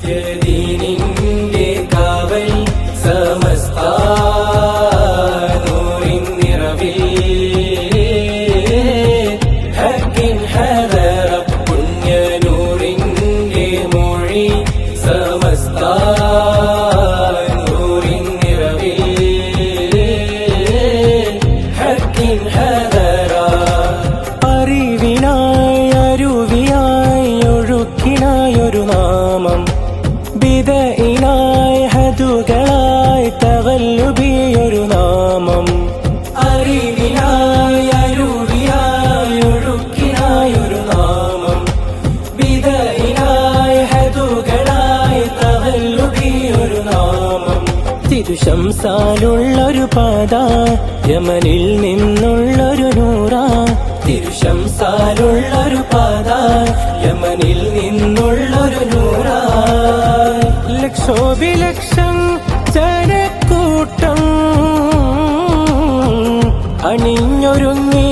സത്യദീനിന്റെ കാവൽ സമസ്ത നൂറിൻ നിറവിൽ ഹക്കിൻ ഹദറ പുണ്യ നൂറിന്റെ മൊഴി സമസ്ത നൂറിൻ നിറവിൽ ഹക്കിൻ ഹദറ അറിവിനായി അരുവിയായി ഒഴുക്കിനായൊരു നാമം ബിദഇനായി ഹദുകളായി തവല്ലുബിയൊരു നാമം അറിവിനായി അരുവിയായി ഒഴുക്കിനായൊരു നാമം ബിദഇനായി ഹദുകളായി തവല്ലുബിയൊരു നാമം തിരുശംസാലുള്ളൊരു പാത യമനിൽ നിന്നുള്ളൊരു നൂറ തിരുശംസാലുള്ളൊരു പാത യമനിൽ നിന്നുള്ളൊരു നൂറ ലക്ഷോപിലക്ഷം ജനക്കൂട്ടം അണിഞ്ഞൊരുങ്ങി